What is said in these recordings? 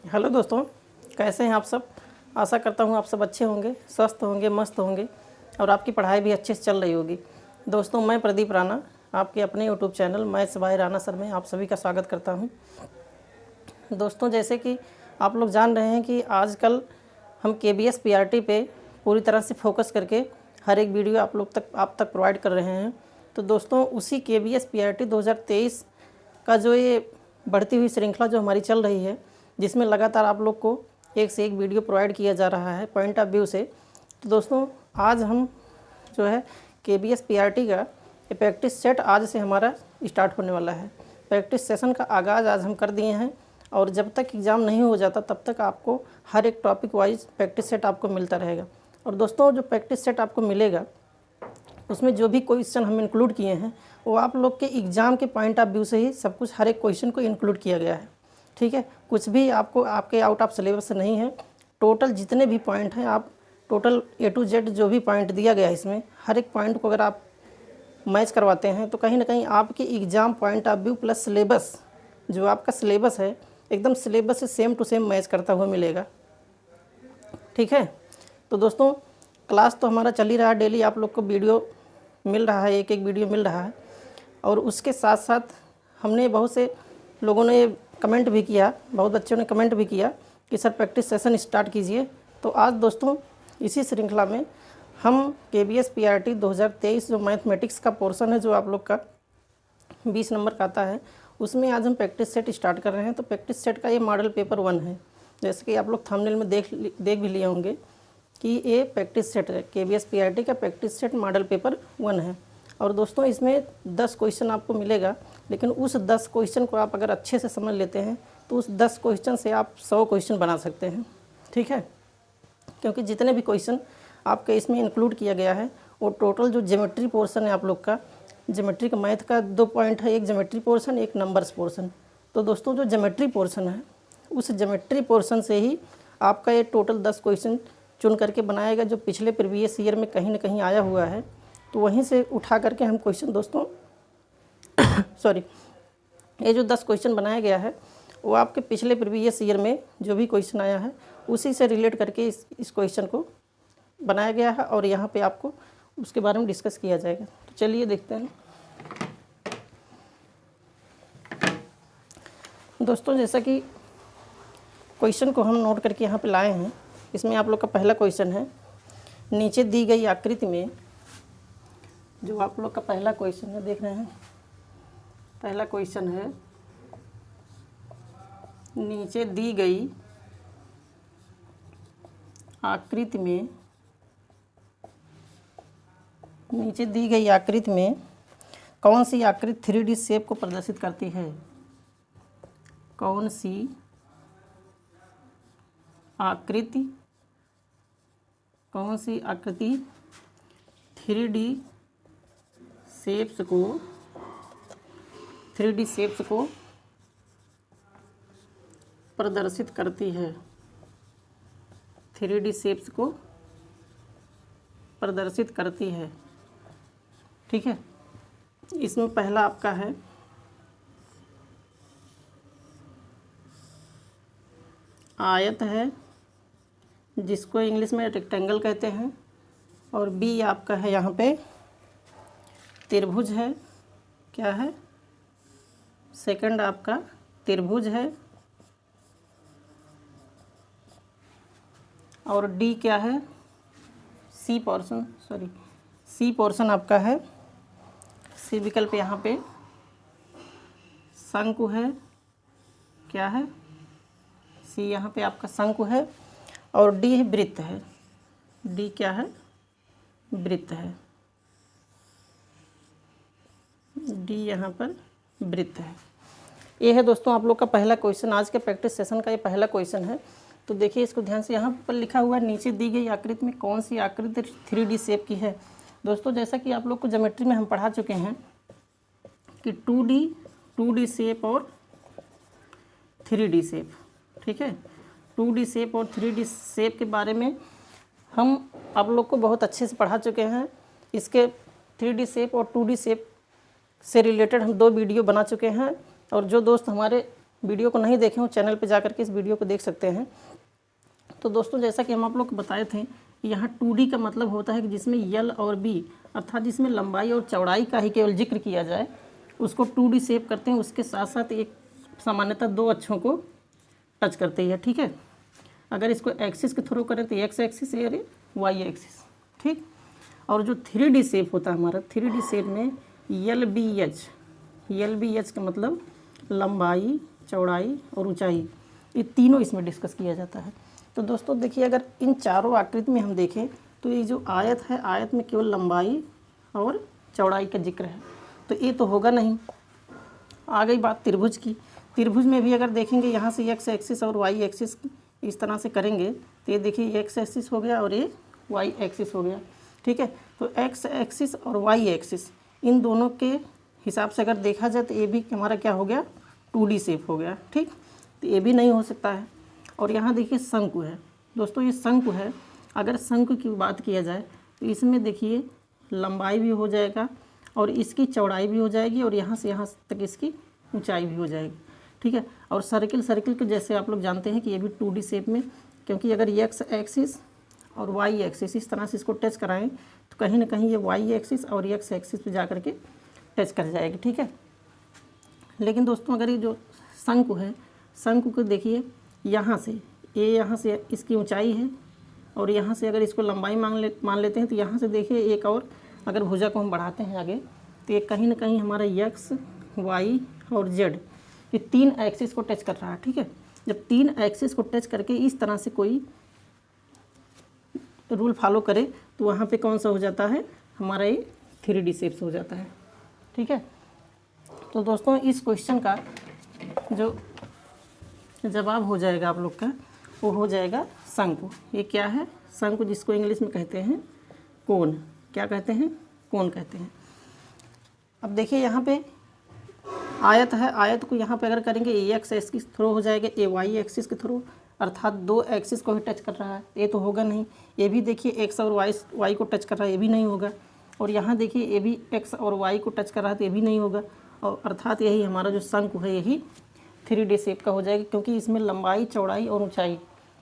Hello दोस्तों, कैसे हैं आप सब। आशा करता हूं आप सब अच्छे होंगे, स्वस्थ होंगे, मस्त होंगे और आपकी पढ़ाई भी अच्छे से चल रही होगी। दोस्तों, मैं प्रदीप राणा आपके अपने YouTube channel maths by Rana sir में आप सभी का स्वागत करता हूं। दोस्तों, जैसे कि आप लोग जान रहे हैं कि आजकल हम KBS PRT पे पूरी तरह से फोकस करके हर एक वीडियो आप तक प्रोवाइड कर रहे हैं। तो दोस्तों, उसी KBS PRT 2023 का जो ये बढ़ती हुई श्रृंखला जो हमारी चल रही है, जिसमें लगातार आप लोग को एक से एक वीडियो प्रोवाइड किया जा रहा है पॉइंट ऑफ व्यू से। तो दोस्तों, आज हम जो है KBS PRT का प्रैक्टिस सेट आज से हमारा स्टार्ट होने वाला है। प्रैक्टिस सेशन का आगाज़ आज हम कर दिए हैं और जब तक एग्ज़ाम नहीं हो जाता तब तक आपको हर एक टॉपिक वाइज प्रैक्टिस सेट आपको मिलता रहेगा। और दोस्तों, जो प्रैक्टिस सेट आपको मिलेगा उसमें जो भी क्वेश्चन हम इंक्लूड किए हैं वो आप लोग के एग्ज़ाम के पॉइंट ऑफ व्यू से ही सब कुछ हर एक क्वेश्चन को इंक्लूड किया गया है। ठीक है, कुछ भी आपको आपके आउट ऑफ सिलेबस से नहीं है। टोटल जितने भी पॉइंट हैं, आप टोटल A to Z जो भी पॉइंट दिया गया है इसमें, हर एक पॉइंट को अगर आप मैच करवाते हैं तो कहीं ना कहीं आपके exam point of view plus syllabus, जो आपका सिलेबस है एकदम सिलेबस से सेम टू सेम मैच करता हुआ मिलेगा। ठीक है, तो दोस्तों, क्लास तो हमारा चल ही रहा है, डेली आप लोग को वीडियो मिल रहा है, एक एक वीडियो मिल रहा है। और उसके साथ साथ हमने बहुत से लोगों ने कमेंट भी किया, बहुत बच्चों ने कमेंट भी किया कि सर प्रैक्टिस सेशन स्टार्ट कीजिए। तो आज दोस्तों, इसी श्रृंखला में हम KBS PRT 2023 जो मैथमेटिक्स का पोर्शन है, जो आप लोग का 20 नंबर का आता है, उसमें आज हम प्रैक्टिस सेट स्टार्ट कर रहे हैं। तो प्रैक्टिस सेट का ये मॉडल पेपर 1 है। जैसे कि आप लोग थंबनेल में देख भी लिए होंगे कि ये प्रैक्टिस सेट है, KBS PRT का प्रैक्टिस सेट मॉडल पेपर 1 है। और दोस्तों, इसमें 10 क्वेश्चन आपको मिलेगा, लेकिन उस 10 क्वेश्चन को आप अगर अच्छे से समझ लेते हैं तो उस 10 क्वेश्चन से आप 100 क्वेश्चन बना सकते हैं। ठीक है, क्योंकि जितने भी क्वेश्चन आपके इसमें इंक्लूड किया गया है वो टोटल जो ज्योमेट्री पोर्शन है आप लोग का, ज्योमेट्री का मैथ का 2 पॉइंट है, एक ज्योमेट्री पोर्शन, एक नंबर्स पोर्शन। तो दोस्तों, जो ज्योमेट्री पोर्शन है उस ज्योमेट्री पोर्शन से ही आपका ये टोटल 10 क्वेश्चन चुन करके बनाएगा, जो पिछले प्रीवियस ईयर में कहीं ना कहीं आया हुआ है। तो वहीं से उठा करके हम क्वेश्चन दोस्तों सॉरी, ये जो 10 क्वेश्चन बनाया गया है वो आपके पिछले प्रीवियस ईयर में जो भी क्वेश्चन आया है उसी से रिलेट करके इस क्वेश्चन को बनाया गया है और यहाँ पे आपको उसके बारे में डिस्कस किया जाएगा। तो चलिए देखते हैं दोस्तों। जैसा कि क्वेश्चन को हम नोट करके यहाँ पे लाए हैं, इसमें आप लोग का पहला क्वेश्चन है, नीचे दी गई आकृति में, जो आप लोग का पहला क्वेश्चन है, देख रहे हैं, पहला क्वेश्चन है, नीचे दी गई आकृति में, नीचे दी गई आकृति में कौन सी आकृति 3D शेप को प्रदर्शित करती है। कौन सी आकृति 3D शेप्स को प्रदर्शित करती है। 3D शेप्स को प्रदर्शित करती है। ठीक है, इसमें पहला आपका है आयत है, जिसको इंग्लिश में रेक्टेंगल कहते हैं, और बी आपका है यहाँ पे त्रिभुज है। क्या है? सेकंड आपका त्रिभुज है। और डी क्या है? सी पोर्शन आपका है। सी विकल्प यहाँ पे शंकु है। क्या है? सी यहाँ पे आपका शंकु है। और डी है वृत्त है। डी क्या है? वृत्त है। डी यहाँ पर वृत्त है। ये है दोस्तों आप लोग का पहला क्वेश्चन, आज के प्रैक्टिस सेशन का ये पहला क्वेश्चन है। तो देखिए इसको ध्यान से, यहाँ पर लिखा हुआ है नीचे दी गई आकृति में कौन सी आकृति 3D शेप की है। दोस्तों, जैसा कि आप लोग को ज्योमेट्री में हम पढ़ा चुके हैं कि 2D शेप और 3D शेप। ठीक है, 2D शेप और 3D शेप के बारे में हम आप लोग को बहुत अच्छे से पढ़ा चुके हैं। इसके 3D शेप और 2D शेप से रिलेटेड हम 2 वीडियो बना चुके हैं। और जो दोस्त हमारे वीडियो को नहीं देखे हो चैनल पे जा करके इस वीडियो को देख सकते हैं। तो दोस्तों जैसा कि हम आप लोग को बताए थे कि यहाँ 2D का मतलब होता है कि जिसमें यल और बी अर्थात जिसमें लंबाई और चौड़ाई का ही केवल जिक्र किया जाए उसको 2D शेप करते हैं। उसके साथ साथ एक सामान्यतः 2 अक्षों को टच करते हैं, ठीक है। अगर इसको एक्सिस के थ्रू करें तो एक्स एक्सिस और वाई एक्सिस, ठीक। और जो 3D शेप होता है हमारा, 3D शेप में LBH का मतलब लंबाई, चौड़ाई और ऊंचाई, ये तीनों इसमें डिस्कस किया जाता है। तो दोस्तों देखिए, अगर इन चारों आकृति में हम देखें तो ये जो आयत है, आयत में केवल लंबाई और चौड़ाई का जिक्र है, तो ये तो होगा नहीं। आ गई बात त्रिभुज की। त्रिभुज में भी अगर देखेंगे यहाँ से एक्स एक्सिस और वाई एक्सिस इस तरह से करेंगे तो ये देखिए एक्स एक्सिस हो गया और ये वाई एक्सिस हो गया, ठीक है। तो एक्स एक्सिस और वाई एक्सिस इन दोनों के हिसाब से अगर देखा जाए तो ये भी हमारा क्या हो गया, 2D शेप हो गया, ठीक। तो ये भी नहीं हो सकता है। और यहाँ देखिए शंकु है दोस्तों, ये शंकु है। अगर शंकु की बात किया जाए तो इसमें देखिए लंबाई भी हो जाएगा और इसकी चौड़ाई भी हो जाएगी और यहाँ से यहाँ तक इसकी ऊंचाई भी हो जाएगी, ठीक है। और सर्किल के जैसे आप लोग जानते हैं कि ये भी 2D शेप में, क्योंकि अगर एक्स एक्सिस और वाई एक्सिस इस तरह से इसको टच कराएं तो कहीं ना कहीं ये वाई एक्सिस और एक्स एक्सिस पे जा करके टच कर जाएगी, ठीक है। लेकिन दोस्तों अगर ये जो शंकु है, शंकु को देखिए यहाँ से यहाँ से इसकी ऊंचाई है और यहाँ से अगर इसको लंबाई मान लेते हैं तो यहाँ से देखिए एक और अगर भुजा को हम बढ़ाते हैं आगे तो ये कहीं ना कहीं हमारा एक्स, वाई और जेड ये 3 एक्सिस को टच कर रहा है, ठीक है। जब 3 एक्सिस को टच करके इस तरह से कोई रूल फॉलो करे तो वहाँ पे कौन सा हो जाता है, हमारा ये 3D शेप्स हो जाता है, ठीक है। तो दोस्तों इस क्वेश्चन का जो जवाब हो जाएगा आप लोग का वो हो जाएगा शंकु। ये क्या है, शंकु, जिसको इंग्लिश में कहते हैं कोन। क्या कहते हैं, कोन कहते हैं। अब देखिए यहाँ पे आयत है, आयत को यहाँ पे अगर करेंगे ए एक्स एक्सिस के थ्रू हो जाएगा, ए वाई एक्सिस के थ्रू, अर्थात 2 एक्सिस को ही टच कर रहा है, ये तो होगा नहीं। ये भी देखिए एक्स और वाई को टच कर रहा है, ये भी नहीं होगा। और यहाँ देखिए ये भी एक्स और वाई को टच कर रहा है तो ये भी नहीं होगा। और अर्थात यही हमारा जो शंकु है यही 3D शेप का हो जाएगा, क्योंकि इसमें लंबाई, चौड़ाई और ऊंचाई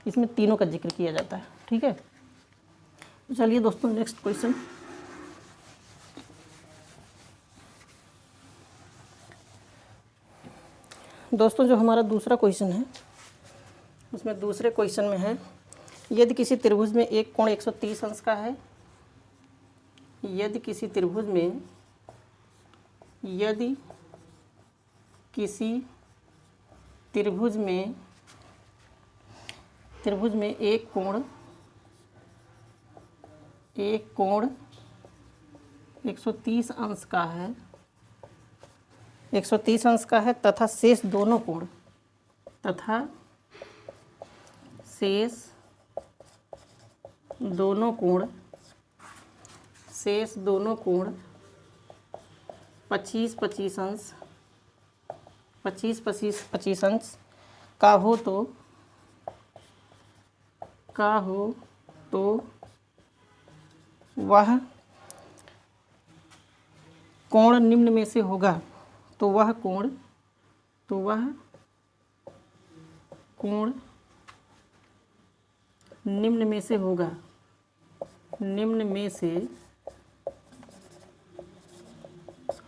इसमें तीनों का जिक्र किया जाता है, ठीक है। तो चलिए दोस्तों नेक्स्ट क्वेश्चन। दोस्तों जो हमारा दूसरा क्वेश्चन है उसमें दूसरे क्वेश्चन में है, यदि किसी त्रिभुज में एक कोण 130 अंश का है, यदि किसी त्रिभुज में एक कोण 130 अंश का है, 130 अंश का है तथा शेष दोनों कोण 25-25 अंश 25-25 अंश का हो तो वह कोण निम्न में से होगा। तो वह कोण निम्न में से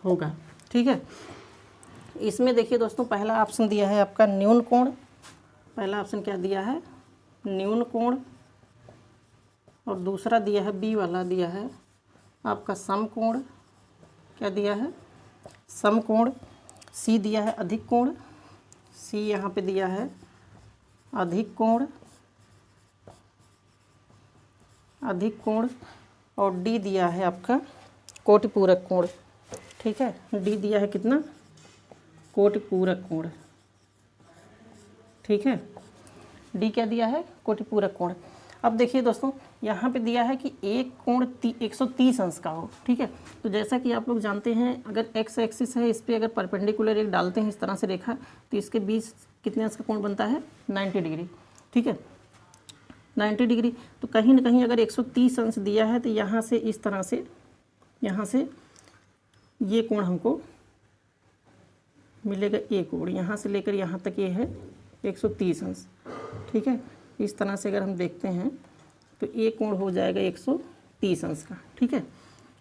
होगा, ठीक है। इसमें देखिए दोस्तों पहला ऑप्शन दिया है आपका न्यून कोण। पहला ऑप्शन क्या दिया है, न्यून कोण। और दूसरा दिया है बी वाला दिया है आपका समकोण। क्या दिया है, समकोण। सी दिया है अधिक कोण, सी यहाँ पे दिया है अधिक कोण। और डी दिया है आपका कोटिपूरक कोण, ठीक है। डी दिया है कितना, कोटिपूरक कोण, ठीक है। डी क्या दिया है, कोटिपूरक कोण। अब देखिए दोस्तों यहाँ पे दिया है कि एक कोण 130 अंश का हो, ठीक है। तो जैसा कि आप लोग जानते हैं अगर एक्स एक्सिस है, इस पर अगर परपेंडिकुलर एक डालते हैं इस तरह से रेखा, तो इसके बीच कितने अंश का कोण बनता है, 90 डिग्री, ठीक है, 90 डिग्री। तो कहीं ना कहीं अगर 130 अंश दिया है तो यहाँ से इस तरह से, यहाँ से ये कोण हमको मिलेगा ए कोण, यहाँ से लेकर यहाँ तक ये है 130 अंश। ठीक है, इस तरह से अगर हम देखते हैं तो ए कोण हो जाएगा 130 अंश का। ठीक है,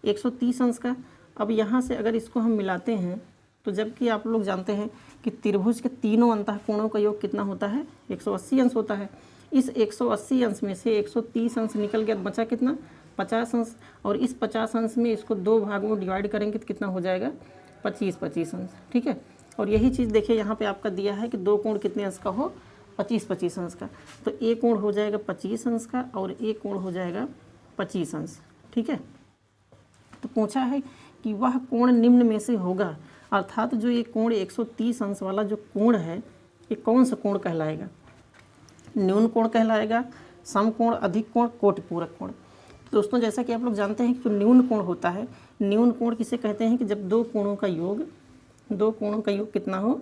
130 अंश का। अब यहाँ से अगर इसको हम मिलाते हैं तो जबकि आप लोग जानते हैं कि त्रिभुज के तीनों अंतः कोणों का योग कितना होता है, 180 अंश होता है। इस 180 अंश में से 130 अंश निकल गया, बचा कितना, 50 अंश। और इस 50 अंश में इसको 2 भागों में डिवाइड करेंगे तो कितना हो जाएगा, 25 अंश। ठीक है, और यही चीज़ देखिए यहाँ पे आपका दिया है कि 2 कोण कितने अंश का हो, 25 अंश का। तो ए कोण हो जाएगा 25 अंश का और ए कोण हो जाएगा 25 अंश। ठीक है, तो पूछा है कि वह कोण निम्न में से होगा, अर्थात जो ये कोण 130 अंश वाला जो कोण है ये कौन सा कोण कहलाएगा, न्यून कोण कहलाएगा, समकोण, अधिक कोण, कोटिपूरक कोण। तो दोस्तों जैसा कि आप लोग जानते हैं कि जो न्यून कोण होता है, न्यून कोण किसे कहते हैं कि जब 2 कोणों का योग कितना हो,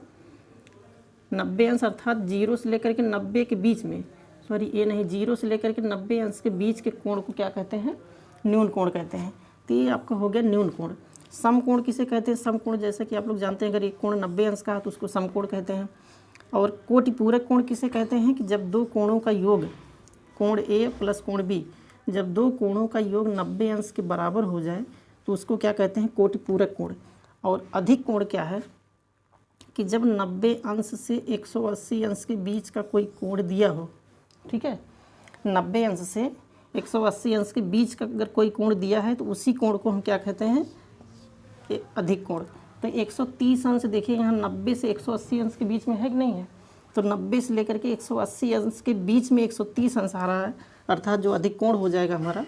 90 अंश, अर्थात 0 से लेकर के 90 के बीच में, 0 से लेकर के 90 अंश के बीच के कोण को क्या कहते हैं, न्यून कोण कहते हैं। तो ये आपका हो गया न्यून कोण। समकोण किसे कहते हैं, समकोण जैसा कि आप लोग जानते हैं अगर एक कोण 90 अंश का है तो उसको समकोण कहते हैं। और कोटिपूरक कोण किसे कहते हैं कि जब 2 कोणों का योग, कोण ए प्लस कोण बी, जब 2 कोणों का योग 90 अंश के बराबर हो जाए तो उसको क्या कहते हैं, कोटिपूरक कोण। और अधिक कोण क्या है कि जब 90 अंश से 180 अंश के बीच का कोई कोण दिया हो, ठीक है, 90 अंश से 180 अंश के बीच का अगर कोई कोण दिया है तो उसी कोण को हम क्या कहते हैं, अधिक कोण। तो 130 अंश देखिए यहाँ 90 से 180 अंश के बीच में है कि नहीं है, तो 90 से लेकर के 180 अंश के बीच में 130 अंश आ रहा है, अर्थात जो अधिक कोण हो जाएगा हमारा,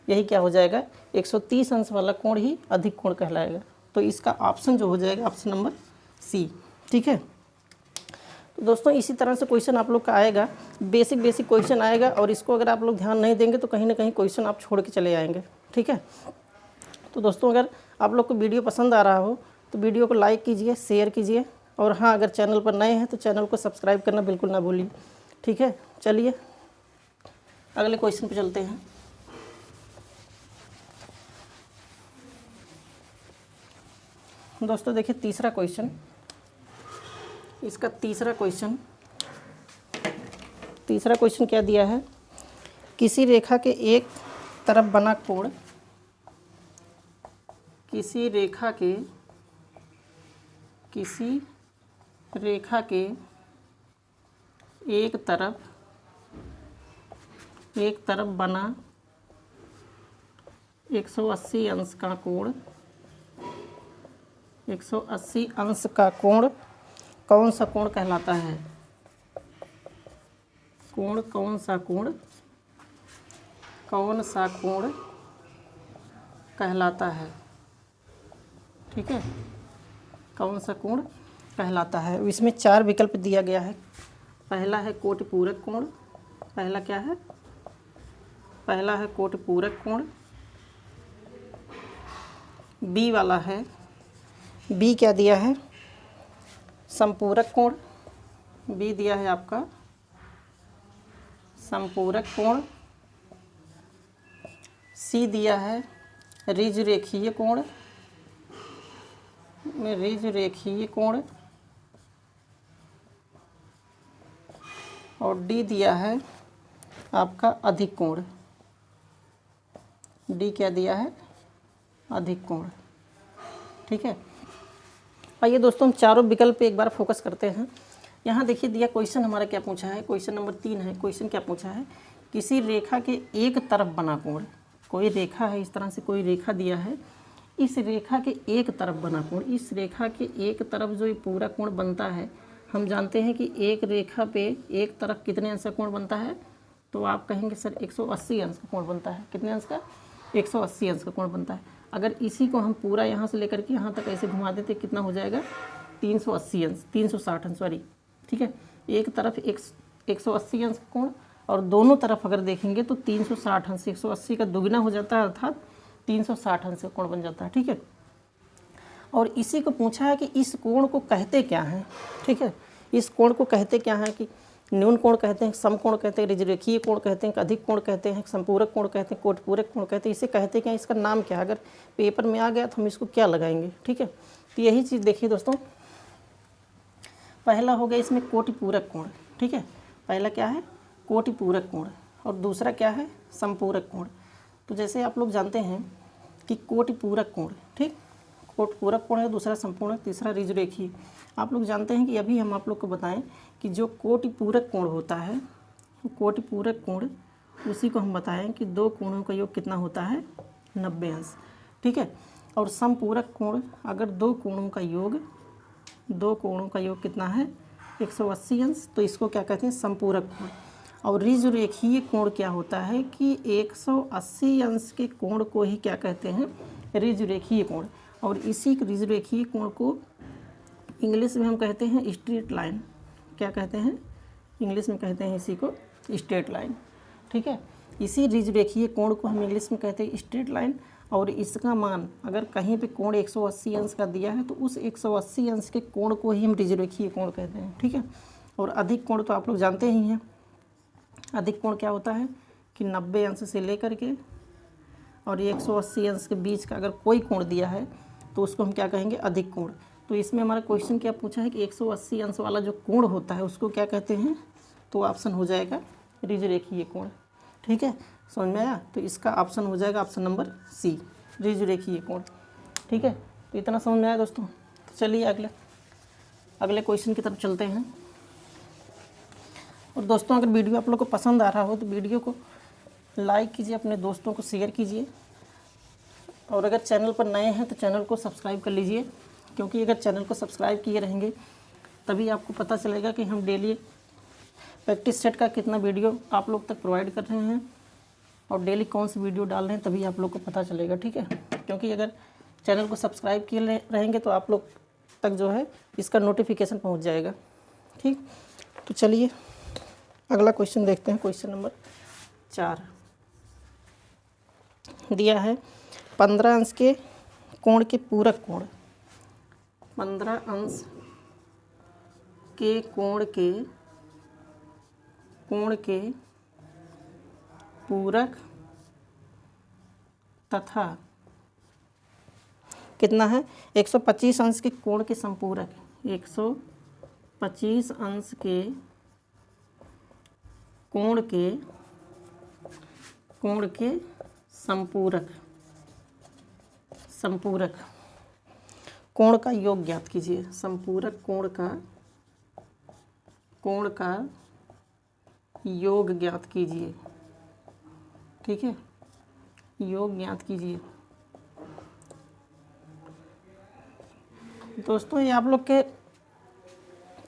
यही क्या हो जाएगा, 130 अंश वाला कोण ही अधिक कोण कहलाएगा। तो इसका ऑप्शन जो हो जाएगा ऑप्शन नंबर सी। ठीक है, तो दोस्तों इसी तरह से क्वेश्चन आप लोग का आएगा, बेसिक क्वेश्चन आएगा, और इसको अगर आप लोग ध्यान नहीं देंगे तो कहीं ना कहीं क्वेश्चन आप छोड़ के चले आएंगे। ठीक है, तो दोस्तों अगर आप लोग को वीडियो पसंद आ रहा हो तो वीडियो को लाइक कीजिए, शेयर कीजिए, और हाँ अगर चैनल पर नए हैं तो चैनल को सब्सक्राइब करना बिल्कुल ना भूलिए। ठीक है, चलिए अगले क्वेश्चन पे चलते हैं। दोस्तों देखिए तीसरा क्वेश्चन, इसका तीसरा क्वेश्चन क्या दिया है, किसी रेखा के एक तरफ बना कोण, किसी रेखा के एक तरफ बना 180 अंश का कोण, 180 अंश का कोण कौन सा कोण कहलाता है, कौन सा कोण कहलाता है। ठीक है, कौन सा कोण कहलाता है। इसमें 4 विकल्प दिया गया है। पहला है कोटिपूरक कोण, पहला क्या है, पहला है कोटिपूरक कोण। बी वाला है, बी क्या दिया है, समपूरक कोण, बी दिया है आपका समपूरक कोण। सी दिया है ऋज रेखीय कोण, ऋज रेखीय कोण। और डी दिया है आपका अधिक कोण, डी क्या दिया है, अधिक कोण। ठीक है, आइए दोस्तों हम चारों विकल्प पे एक बार फोकस करते हैं। यहाँ देखिए दिया क्वेश्चन हमारा क्या पूछा है, क्वेश्चन नंबर 3 है। क्वेश्चन क्या पूछा है, किसी रेखा के एक तरफ बना कोण, कोई रेखा है, इस तरह से कोई रेखा दिया है, इस रेखा के एक तरफ बना कोण, इस रेखा के एक तरफ जो ये पूरा कोण बनता है, हम जानते हैं कि एक रेखा पे एक तरफ कितने अंश का कोण बनता है, तो आप कहेंगे सर 180 अंश का कोण बनता है। कितने अंश का, 180 अंश का कोण बनता है। अगर इसी को हम पूरा यहाँ से लेकर के यहाँ तक ऐसे घुमा देते कितना हो जाएगा, 380 अंश, 360 अंश, सॉरी। ठीक है, एक तरफ 180 अंश का कोण और दोनों तरफ अगर देखेंगे तो 360 अंश, 180 का दुगना हो जाता है, अर्थात 360 अंश का कोण बन जाता है। ठीक है, और इसी को पूछा है कि इस कोण को कहते क्या हैं। ठीक है, इस कोण को कहते क्या हैं कि न्यून कोण कहते हैं, समकोण कहते हैं, ऋजरेखीय कोण कहते हैं, अधिक कोण कहते हैं, संपूरक कोण कहते हैं, कोटिपूरक कोण कहते हैं। इसे कहते क्या, इसका नाम क्या है, अगर पेपर में आ गया तो हम इसको क्या लगाएंगे। ठीक है, तो यही चीज़ देखिए दोस्तों, पहला हो गया इसमें कोटि पूरक कोण, ठीक है। पहला क्या है, कोटि पूरक कोण, और दूसरा क्या है, समपूरक कोण। तो जैसे आप लोग जानते हैं कि कोटि पूरक कोण, ठीक, कोटि पूरक कोण है, दूसरा संपूर्णक, तीसरा ऋजुरेखीय। आप लोग जानते हैं कि अभी हम आप लोग को बताएं कि जो कोटि पूरक कोण होता है, कोटि पूरक कोण, उसी को हम बताएं कि दो कोणों का योग कितना होता है, 90 अंश, ठीक है। और समपूरक कोण, अगर दो कोणों का योग कितना है, 180 अंश, तो इसको क्या कहते हैं, समपूरक कोण। और ऋजुरेखीय कोण क्या होता है कि 180 अंश के कोण को ही क्या कहते हैं, ऋजुरेखीय कोण। और इसी ऋजुरेखीय कोण को इंग्लिश में हम कहते हैं स्ट्रेट लाइन। क्या कहते हैं, इंग्लिश में कहते हैं इसी को स्ट्रेट लाइन, ठीक है। इसी ऋजुरेखीय कोण को हम इंग्लिश में कहते हैं स्ट्रेट लाइन। और इसका मान अगर कहीं पे कोण 180 अंश का दिया है तो उस 180 अंश के कोण को ही हम ऋजुरेखीय कोण कहते हैं, ठीक है। और अधिक कोण तो आप लोग जानते ही हैं, अधिक कोण क्या होता है कि 90 अंश से लेकर के और 180 अंश के बीच का अगर कोई कोण दिया है तो उसको हम क्या कहेंगे, अधिक कोण। तो इसमें हमारा क्वेश्चन क्या पूछा है कि 180 अंश वाला जो कोण होता है उसको क्या कहते हैं, तो ऑप्शन हो जाएगा ऋजुरेखीय कोण, ठीक है। समझ में आया, तो इसका ऑप्शन हो जाएगा ऑप्शन नंबर सी, ऋजुरेखीय कोण, ठीक है। तो इतना समझ में आया दोस्तों। तो चलिए अगले क्वेश्चन की तरफ चलते हैं। और दोस्तों अगर वीडियो आप लोग को पसंद आ रहा हो तो वीडियो को लाइक कीजिए, अपने दोस्तों को शेयर कीजिए, और अगर चैनल पर नए हैं तो चैनल को सब्सक्राइब कर लीजिए, क्योंकि अगर चैनल को सब्सक्राइब किए रहेंगे तभी आपको पता चलेगा कि हम डेली प्रैक्टिस सेट का कितना वीडियो आप लोग तक प्रोवाइड कर रहे हैं और डेली कौन सी वीडियो डाल रहे हैं, तभी आप लोग को पता चलेगा, ठीक है। क्योंकि अगर चैनल को सब्सक्राइब किए रहेंगे तो आप लोग तक जो है इसका नोटिफिकेशन पहुंच जाएगा, ठीक। तो चलिए अगला क्वेश्चन देखते हैं। क्वेश्चन नंबर 4 दिया है 15 अंश के कोण के पूरक कोण, 15 अंश के कोण के पूरक तथा कितना है, 125 अंश के कोण के संपूरक, 125 अंश के कोण के संपूरक कोण का योग ज्ञात कीजिए। संपूरक कोण का योग ज्ञात कीजिए, ठीक है, योग ज्ञात कीजिए। दोस्तों ये आप लोग के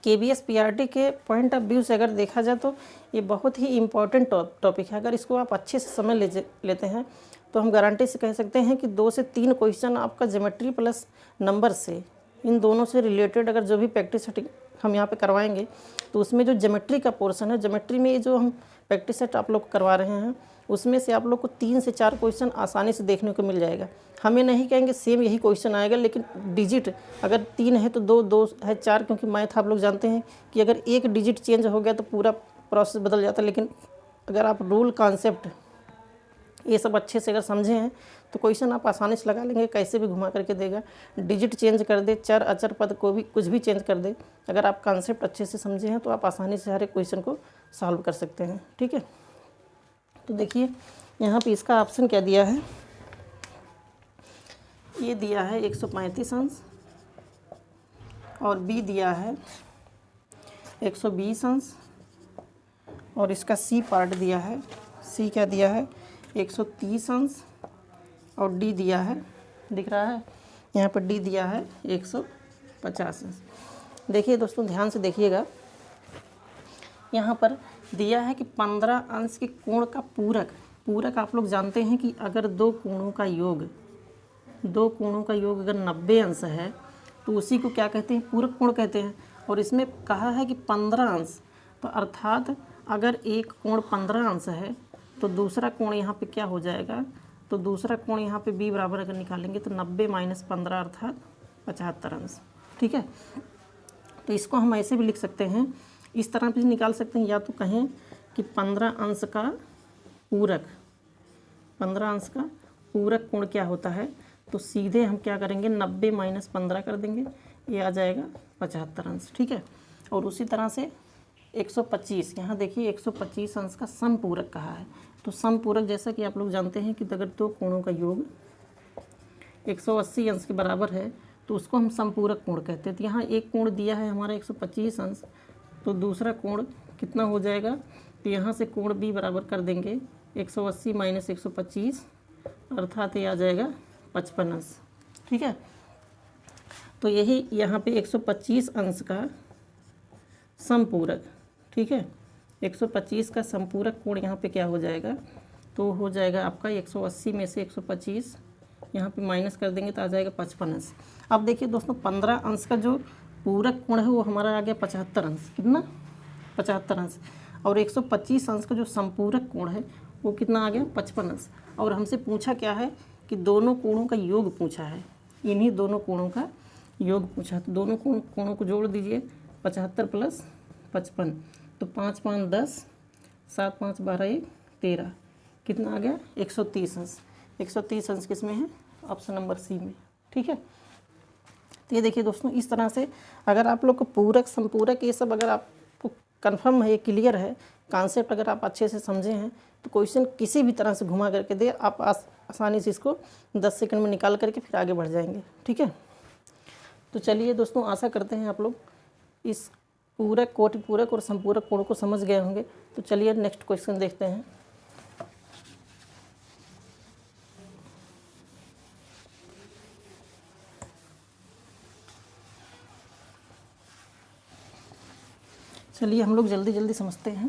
KBS PRT के पॉइंट ऑफ व्यू से अगर देखा जाए तो ये बहुत ही इम्पोर्टेंट टॉपिक है। अगर इसको आप अच्छे से समझ लेते हैं तो हम गारंटी से कह सकते हैं कि 2 से 3 क्वेश्चन आपका ज्योमेट्री प्लस नंबर से, इन दोनों से रिलेटेड अगर जो भी प्रैक्टिस सेट हम यहाँ पे करवाएंगे तो उसमें जो ज्योमेट्री का पोर्शन है, ज्योमेट्री में ये जो हम प्रैक्टिस सेट आप लोग करवा रहे हैं उसमें से आप लोग को 3 से 4 क्वेश्चन आसानी से देखने को मिल जाएगा। हमें नहीं कहेंगे सेम यही क्वेश्चन आएगा, लेकिन डिजिट अगर 3 है तो 2 है 4, क्योंकि मैथ आप लोग जानते हैं कि अगर एक डिजिट चेंज हो गया तो पूरा प्रोसेस बदल जाता है। लेकिन अगर आप रूल कॉन्सेप्ट ये सब अच्छे से अगर समझे हैं तो क्वेश्चन आप आसानी से लगा लेंगे, कैसे भी घुमा करके देगा, डिजिट चेंज कर दे, चर अचर पद को भी कुछ भी चेंज कर दे। अगर आप कॉन्सेप्ट अच्छे से समझे हैं तो आप आसानी से हर एक क्वेश्चन को सॉल्व कर सकते हैं, ठीक है। तो देखिए यहाँ पे इसका ऑप्शन क्या दिया है, ये दिया है 135 अंश और बी दिया है 120 अंश और इसका सी पार्ट दिया है, सी क्या दिया है 130 अंश और डी दिया है, दिख रहा है यहाँ पर डी दिया है 150 अंश। देखिए दोस्तों ध्यान से देखिएगा, यहाँ पर दिया है कि 15 अंश के कोण का पूरक आप लोग जानते हैं कि अगर दो कोणों का योग अगर 90 अंश है तो उसी को क्या कहते हैं, पूरक कोण कहते हैं। और इसमें कहा है कि 15 अंश, तो अर्थात अगर एक कोण 15 अंश है तो दूसरा कोण यहाँ पे क्या हो जाएगा, तो दूसरा कोण यहाँ पे बी बराबर अगर निकालेंगे तो 90 - 15 अर्थात 75 अंश, ठीक है। तो इसको हम ऐसे भी लिख सकते हैं, इस तरह भी निकाल सकते हैं, या तो कहें कि 15 अंश का पूरक कोण क्या होता है, तो सीधे हम क्या करेंगे 90 - 15 कर देंगे, ये आ जाएगा 75 अंश, ठीक है। और उसी तरह से 125, यहाँ देखिए 125 अंश का समपूरक कहा है। तो समपूरक जैसा कि आप लोग जानते हैं कि अगर दो कोणों का योग 180 अंश के बराबर है तो उसको हम समपूरक कोण कहते हैं। तो यहाँ एक कोण दिया है हमारा 125 अंश, तो दूसरा कोण कितना हो जाएगा, तो यहाँ से कोण बी बराबर कर देंगे 180 माइनस 125, अर्थात ये आ जाएगा 55 अंश। ठीक है, तो यही यहाँ पे 125 अंश का समपूरक, ठीक है, 125 का समपूरक कोण यहाँ पे क्या हो जाएगा, तो हो जाएगा आपका 180 में से 125 यहाँ पे माइनस कर देंगे तो आ जाएगा 55 अंश। अब देखिए दोस्तों 15 अंश का जो पूरक कोण है वो हमारा आ गया 75 अंश, कितना 75 अंश, और 125 अंश का जो संपूरक कोण है वो कितना आ गया 55 अंश। और हमसे पूछा क्या है कि दोनों कोणों का योग पूछा है, इन्हीं दोनों कोणों का योग पूछा, तो दोनों कोणों को जोड़ दीजिए 75 प्लस 55, तो 5 5 10, 7 5 12 1 13, कितना आ गया 130 अंश। 130 अंश किस में है, ऑप्शन नंबर सी में। ठीक है, तो ये देखिए दोस्तों इस तरह से अगर आप लोग को पूरक संपूरक ये सब अगर आपको कंफर्म है, क्लियर है कॉन्सेप्ट, अगर आप अच्छे से समझे हैं तो क्वेश्चन किसी भी तरह से घुमा करके दे, आप आसानी से इसको 10 सेकंड में निकाल करके फिर आगे बढ़ जाएंगे। ठीक है, तो चलिए दोस्तों आशा करते हैं आप लोग इस पूरक, कोटि पूरक और संपूरक कोण को समझ गए होंगे। तो चलिए नेक्स्ट क्वेश्चन देखते हैं। चलिए हम लोग जल्दी जल्दी समझते हैं,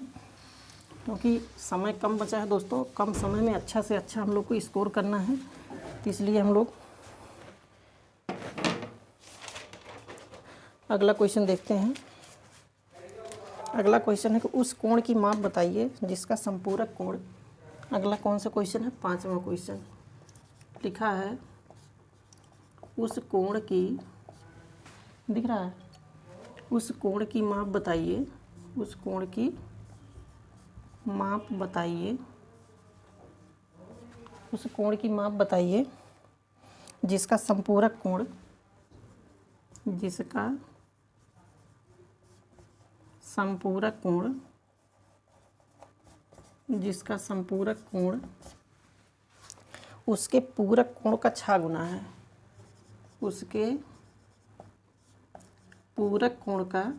क्योंकि समय कम बचा है दोस्तों, कम समय में अच्छा से अच्छा हम लोग को स्कोर करना है, तो इसलिए हम लोग अगला क्वेश्चन देखते हैं। अगला क्वेश्चन है कि उस कोण की माप बताइए जिसका संपूरक कोण, अगला कौन सा क्वेश्चन है, 5वां क्वेश्चन लिखा है उस कोण की, दिख रहा है, उस कोण की माप बताइए, उस कोण की माप बताइए, उस कोण की माप बताइए जिसका संपूरक कोण, जिसका संपूरक कोण, जिसका संपूरक कोण उसके पूरक कोण का 6 गुना है, उसके पूरक कोण का,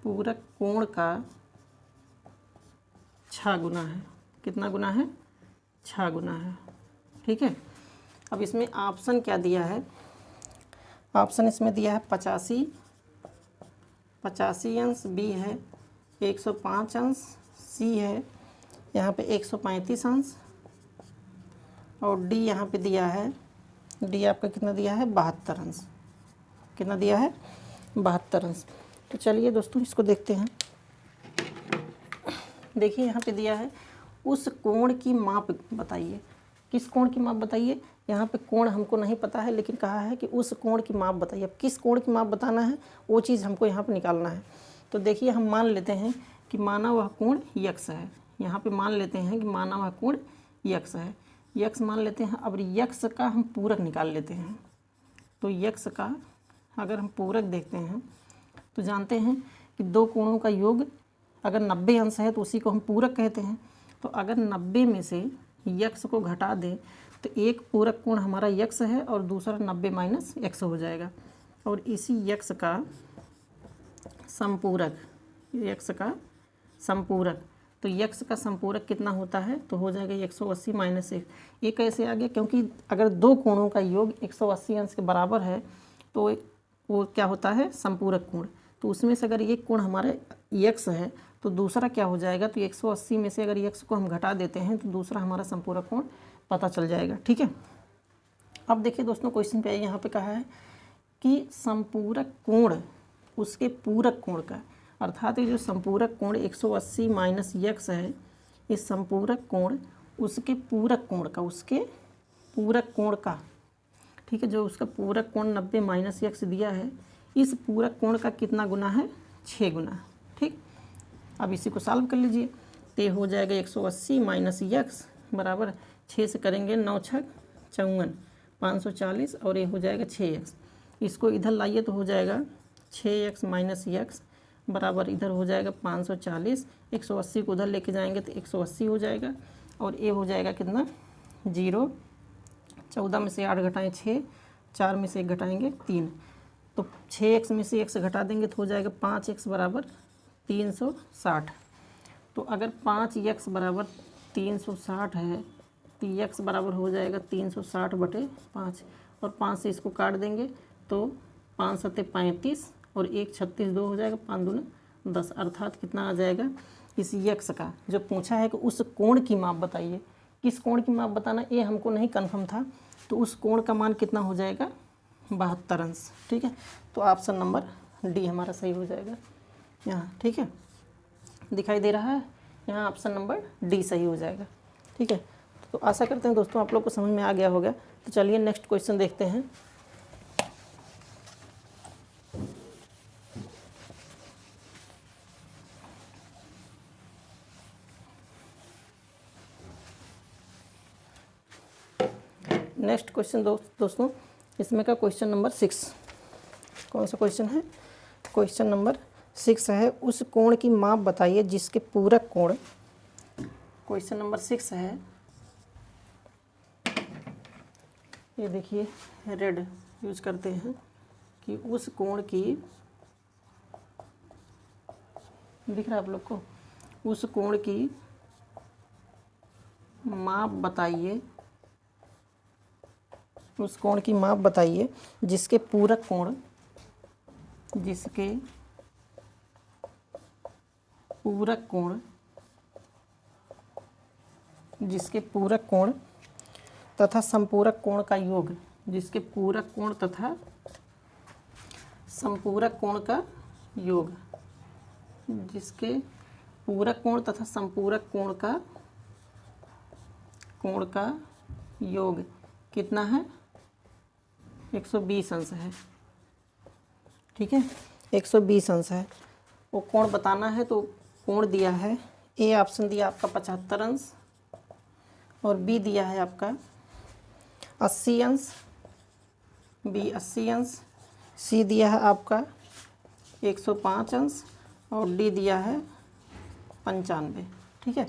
पूरक कोण का 6 गुना है। कितना गुना है, 6 गुना है। ठीक है, अब इसमें ऑप्शन क्या दिया है, ऑप्शन इसमें दिया है 85 अंश, बी है 105 अंश, सी है यहाँ पे 135 अंश, और डी यहाँ पे दिया है, डी आपका कितना दिया है 72 अंश, कितना दिया है 72 अंश। तो चलिए दोस्तों इसको देखते हैं। देखिए यहाँ पे दिया है उस कोण की माप बताइए, किस कोण की माप बताइए, यहाँ पे कोण हमको नहीं पता है लेकिन कहा है कि उस कोण की माप बताइए। अब किस कोण की माप बताना है वो चीज़ हमको यहाँ पे निकालना है। तो देखिए हम मान लेते हैं कि माना वह कोण यक्स है, यहाँ पे मान लेते हैं कि माना वह कोण यक्स है, यक्स मान लेते हैं। अब यक्स का हम पूरक निकाल लेते हैं, तो यक्स का अगर हम पूरक देखते हैं तो जानते हैं कि दो कोणों का योग अगर 90 अंश है तो उसी को हम पूरक कहते हैं। तो अगर 90 में से यक्स को घटा दें तो एक पूरक कोण हमारा यक्स है और दूसरा 90 माइनस एक्स हो जाएगा, और इसी यक्स का संपूरक, यक्स का संपूरक, तो यक्स का संपूरक कितना होता है, तो हो जाएगा 180 माइनस 1। ये कैसे आ गया, क्योंकि अगर दो कोणों का योग 180 अंश के बराबर है तो वो क्या होता है संपूरक कोण, तो उसमें से अगर एक कोण हमारा यक्स है तो दूसरा क्या हो जाएगा, तो 180 में से अगर यक्स को हम घटा देते हैं तो दूसरा हमारा संपूरक कोण पता चल जाएगा। ठीक है, अब देखिए दोस्तों क्वेश्चन पे यहाँ पे कहा है कि संपूरक कोण उसके पूरक कोण का, अर्थात ये जो संपूरक कोण 180 माइनस यक्स है, इस संपूरक कोण उसके पूरक कोण का, उसके पूरक कोण का, ठीक है, जो उसका पूरक कोण 90 माइनस यक्स दिया है, इस पूरक कोण का कितना गुना है, 6 गुना। ठीक, अब इसी को सॉल्व कर लीजिए, तो ये हो जाएगा 180 माइनस यक्स बराबर 6 से करेंगे 9 छक 54 540, और ये हो जाएगा 6 यक्स। इसको इधर लाइए तो हो जाएगा 6x माइनस एक्स बराबर इधर हो जाएगा 540, 180 को उधर लेके जाएंगे तो 180 हो जाएगा, और ये हो जाएगा कितना 0, 14 में से 8 घटाएं 6, 4 में से 1 घटाएंगे 3, तो 6x में से x घटा देंगे तो हो जाएगा 5x बराबर 360। तो अगर 5x बराबर 360 है तो x बराबर हो जाएगा 360/5, और 5 से इसको काट देंगे तो 5 सत्ते 35 और 1 36, 2 हो जाएगा, 5 दूना 10, अर्थात कितना आ जाएगा इस x का जो पूछा है कि उस कोण की माप बताइए, किस कोण की माप बताना ये हमको नहीं कन्फर्म था, तो उस कोण का मान कितना हो जाएगा 72 अंश। ठीक है, तो ऑप्शन नंबर डी हमारा सही हो जाएगा यहाँ। ठीक है, दिखाई दे रहा है यहाँ ऑप्शन नंबर डी सही हो जाएगा। ठीक है, तो आशा करते हैं दोस्तों आप लोग को समझ में आ गया होगा। तो चलिए नेक्स्ट क्वेश्चन देखते हैं। नेक्स्ट क्वेश्चन दोस्तों इसमें का क्वेश्चन नंबर 6, कौन सा क्वेश्चन है, क्वेश्चन नंबर 6 है, उस कोण की माप बताइए जिसके पूरक कोण, क्वेश्चन नंबर 6 है, ये देखिए रेड यूज करते हैं कि उस कोण की, दिख रहा है आप लोग को, उस कोण की माप बताइए, उस कोण की माप बताइए जिसके पूरक कोण, जिसके पूरक कोण, जिसके पूरक कोण तथा संपूरक कोण का योग, जिसके पूरक कोण तथा संपूरक कोण का योग, जिसके पूरक कोण तथा संपूरक कोण का योग कितना है 120 अंश है। ठीक है, 120 अंश है, वो कोण बताना है, तो कोण दिया है, ए ऑप्शन दिया आपका 75 अंश, और बी दिया है आपका 80 अंश, बी 80 अंश, सी दिया है आपका 105 अंश, और डी दिया है 95। ठीक है,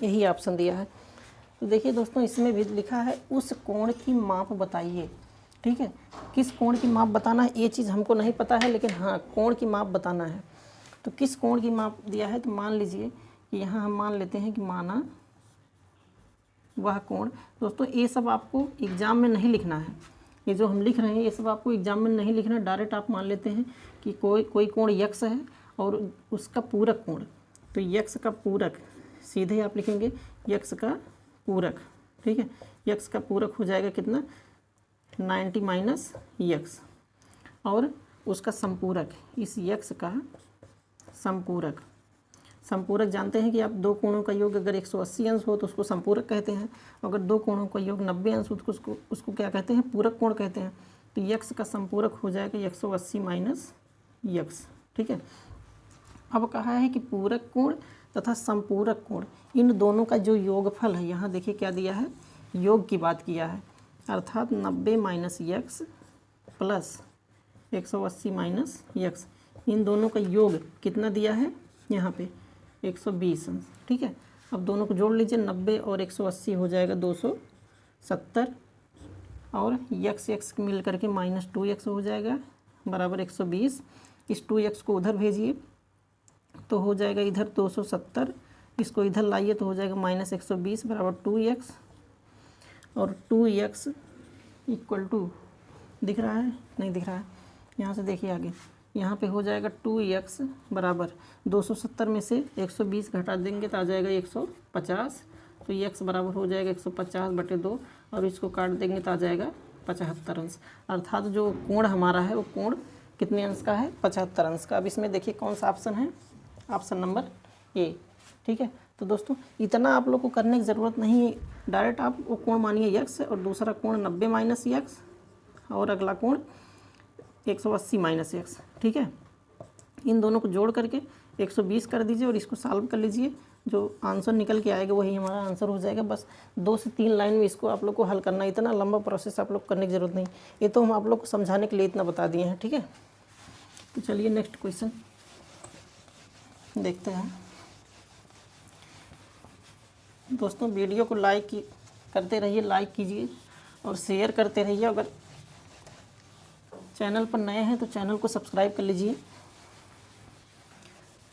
यही ऑप्शन दिया है। तो देखिए दोस्तों इसमें भी लिखा है उस कोण की माप बताइए। ठीक है, किस कोण की माप बताना है ये चीज़ हमको नहीं पता है, लेकिन हाँ कोण की माप बताना है। तो किस कोण की माप दिया है, तो मान लीजिए कि यहाँ हम मान लेते हैं कि माना वह कोण, दोस्तों ये सब आपको एग्ज़ाम में नहीं लिखना है, ये जो हम लिख रहे हैं ये सब आपको एग्ज़ाम में नहीं लिखना, डायरेक्ट आप मान लेते हैं कि कोई कोण यक्स है और उसका पूरक कोण, तो यक्स का पूरक सीधे आप लिखेंगे यक्स का पूरक। ठीक है, यक्स का पूरक हो जाएगा कितना 90 माइनस यक्स, और उसका संपूरक, इस यक्स का संपूरक, संपूरक जानते हैं कि आप दो कोणों का योग अगर 180 अंश हो तो उसको संपूरक कहते हैं, अगर दो कोणों का योग 90 अंश हो तो उसको क्या कहते हैं, पूरक कोण कहते हैं। तो यक्स का संपूरक हो जाएगा 180 माइनस यक्स। ठीक है, अब कहा है कि पूरक कोण तथा संपूरक कोण इन दोनों का जो योगफल है, यहाँ देखिए क्या दिया है, योग की बात किया है, अर्थात 90 minus x plus 180 minus x, इन दोनों का योग कितना दिया है यहाँ पे 120 अंश। ठीक है, अब दोनों को जोड़ लीजिए, 90 और 180 हो जाएगा 270, और यक्स मिल करके माइनस 2x हो जाएगा बराबर 120, इस 2x को उधर भेजिए तो हो जाएगा इधर 270, इसको इधर लाइए तो हो जाएगा माइनस 120 बराबर 2x, और 2x इक्वल टू, दिख रहा है नहीं दिख रहा है, यहाँ से देखिए आगे, यहाँ पे हो जाएगा 2x बराबर 270 में से 120 घटा देंगे तो आ जाएगा 150, तो x बराबर हो जाएगा 150/2, और इसको काट देंगे तो आ जाएगा 75 अंश, अर्थात जो कोण हमारा है वो कोण कितने अंश का है 75 अंश का। अब इसमें देखिए कौन सा ऑप्शन है, ऑप्शन नंबर ए। ठीक है, तो दोस्तों इतना आप लोग को करने की ज़रूरत नहीं है, डायरेक्ट आप वो कोण मानिए यक्स और दूसरा कोण 90 माइनस यक्स और अगला कोण 180 माइनस यक्स। ठीक है, इन दोनों को जोड़ करके 120 कर दीजिए और इसको सॉल्व कर लीजिए, जो आंसर निकल के आएगा वही हमारा आंसर हो जाएगा। बस 2 से 3 लाइन में इसको आप लोग को हल करना, इतना लंबा प्रोसेस आप लोग करने की ज़रूरत नहीं, ये तो हम आप लोग को समझाने के लिए इतना बता दिए हैं। ठीक है, तो चलिए नेक्स्ट क्वेश्चन देखते हैं। दोस्तों वीडियो को करते रहिए, लाइक कीजिए और शेयर करते रहिए। अगर चैनल पर नए हैं तो चैनल को सब्सक्राइब कर लीजिए,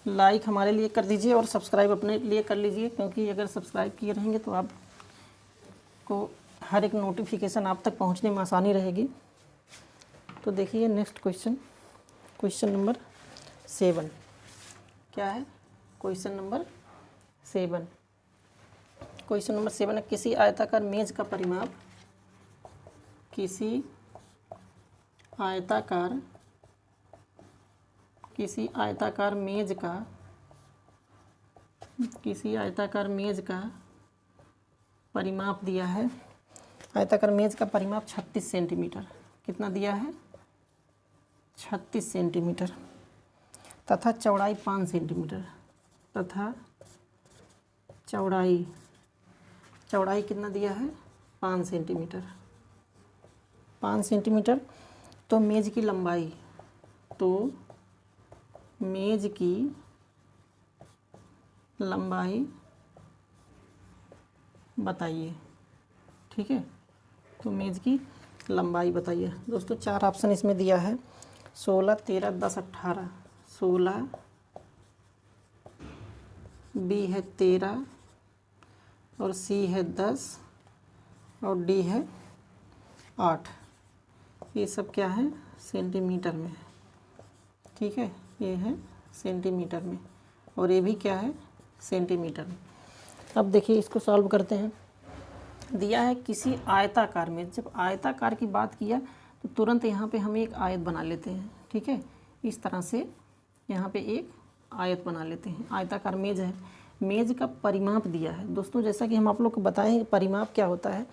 लाइक हमारे लिए कर दीजिए और सब्सक्राइब अपने लिए कर लीजिए, क्योंकि अगर सब्सक्राइब किए रहेंगे तो आपको हर एक नोटिफिकेशन आप तक पहुंचने में आसानी रहेगी। तो देखिए नेक्स्ट क्वेश्चन नंबर 7 क्या है। क्वेश्चन नंबर 7 है, किसी आयताकार मेज का परिमाप, किसी आयताकार मेज का परिमाप दिया है। आयताकार मेज का परिमाप 36 सेंटीमीटर। कितना दिया है? 36 सेंटीमीटर तथा चौड़ाई 5 सेंटीमीटर तथा चौड़ाई कितना दिया है? 5 सेंटीमीटर। 5 सेंटीमीटर। तो मेज की लंबाई बताइए। ठीक है, तो मेज की लंबाई बताइए। दोस्तों 4 ऑप्शन इसमें दिया है, 16, 13, 10, 18। 16, बी है 13 और सी है 10 और डी है 8। ये सब क्या है? सेंटीमीटर में। ठीक है, ये है सेंटीमीटर में और ये भी क्या है? सेंटीमीटर में। अब देखिए इसको सॉल्व करते हैं। दिया है किसी आयताकार में, जब आयताकार की बात किया तो तुरंत यहाँ पे हम एक आयत बना लेते हैं। ठीक है, इस तरह से यहाँ पे एक आयत बना लेते हैं। आयताकार मेज है, मेज का परिमाप दिया है। दोस्तों जैसा कि हम आप लोग को बताएं परिमाप क्या होता है,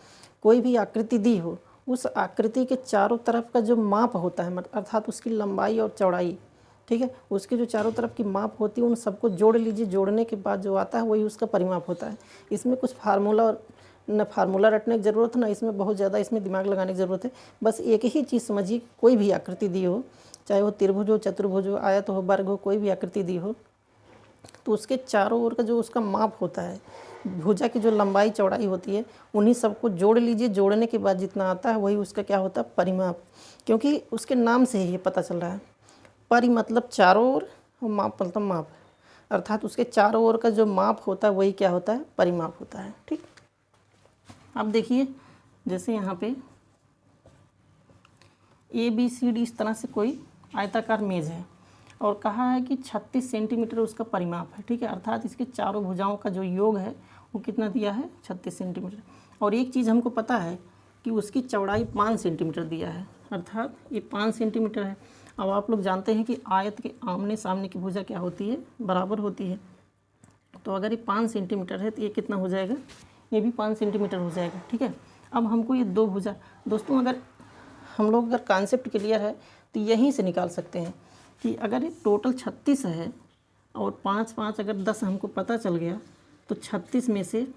कोई भी आकृति दी हो उस आकृति के चारों तरफ का जो माप होता है, अर्थात उसकी लंबाई और चौड़ाई, ठीक है, उसके जो चारों तरफ की माप होती है उन सबको जोड़ लीजिए। जोड़ने के बाद जो आता है वही उसका परिमाप होता है। इसमें कुछ फार्मूला रटने की ज़रूरत ना, इसमें बहुत ज़्यादा इसमें दिमाग लगाने की ज़रूरत है। बस एक ही चीज़ समझिए, कोई भी आकृति दी हो, चाहे वो त्रिभुज हो, चतुर्भुज हो, आयत हो, वर्ग हो, कोई भी आकृति दी हो, तो उसके चारों ओर का जो उसका माप होता है, भुजा की जो लंबाई चौड़ाई होती है, उन्हीं सबको जोड़ लीजिए। जोड़ने के बाद जितना आता है वही उसका क्या होता है? परिमाप। क्योंकि उसके नाम से ही ये पता चल रहा है, परि मतलब चारों ओर और माप मतलब माप, अर्थात उसके चारों ओर का जो माप होता है वही क्या होता है? परिमाप होता है। ठीक, अब देखिए जैसे यहाँ पे ABCD इस तरह से कोई आयताकार मेज है और कहा है कि 36 सेंटीमीटर उसका परिमाप है। ठीक है, अर्थात इसके चारों भुजाओं का जो योग है वो कितना दिया है? 36 सेंटीमीटर। और एक चीज़ हमको पता है कि उसकी चौड़ाई 5 सेंटीमीटर दिया है, अर्थात ये 5 सेंटीमीटर है। अब आप लोग जानते हैं कि आयत के आमने सामने की भुजा क्या होती है? बराबर होती है। तो अगर ये 5 सेंटीमीटर है तो ये कितना हो जाएगा? ये भी 5 सेंटीमीटर हो जाएगा। ठीक है, अब हमको ये 2 भुजा, दोस्तों अगर हम लोग अगर कॉन्सेप्ट क्लियर है तो यहीं से निकाल सकते हैं कि अगर ये टोटल 36 है और 5 5 अगर 10 हमको पता चल गया तो 36 में से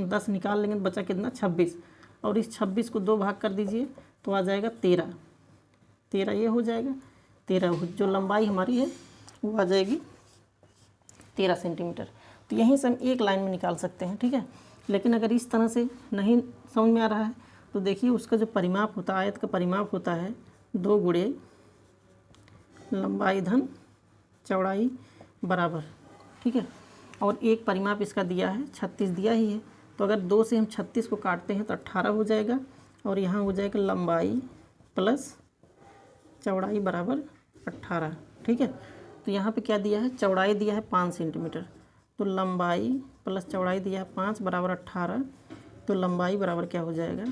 10 निकाल लेंगे तो बचा कितना? 26। और इस 26 को 2 भाग कर दीजिए तो आ जाएगा 13। 13 ये हो जाएगा, 13 जो लंबाई हमारी है वो आ जाएगी 13 सेंटीमीटर। तो यहीं से हम एक लाइन में निकाल सकते हैं। ठीक है, लेकिन अगर इस तरह से नहीं समझ में आ रहा है तो देखिए उसका जो परिमाप होता है, आयत का परिमाप होता है 2 गुणे लंबाई धन चौड़ाई बराबर। ठीक है, और एक परिमाप इसका दिया है 36 दिया ही है, तो अगर 2 से हम 36 को काटते हैं तो 18 हो जाएगा और यहाँ हो जाएगा लंबाई प्लस चौड़ाई बराबर 18। ठीक है, तो यहाँ पे क्या दिया है? चौड़ाई दिया है 5 सेंटीमीटर, तो लंबाई प्लस चौड़ाई दिया है 5 बराबर 18। तो लंबाई बराबर क्या हो जाएगा?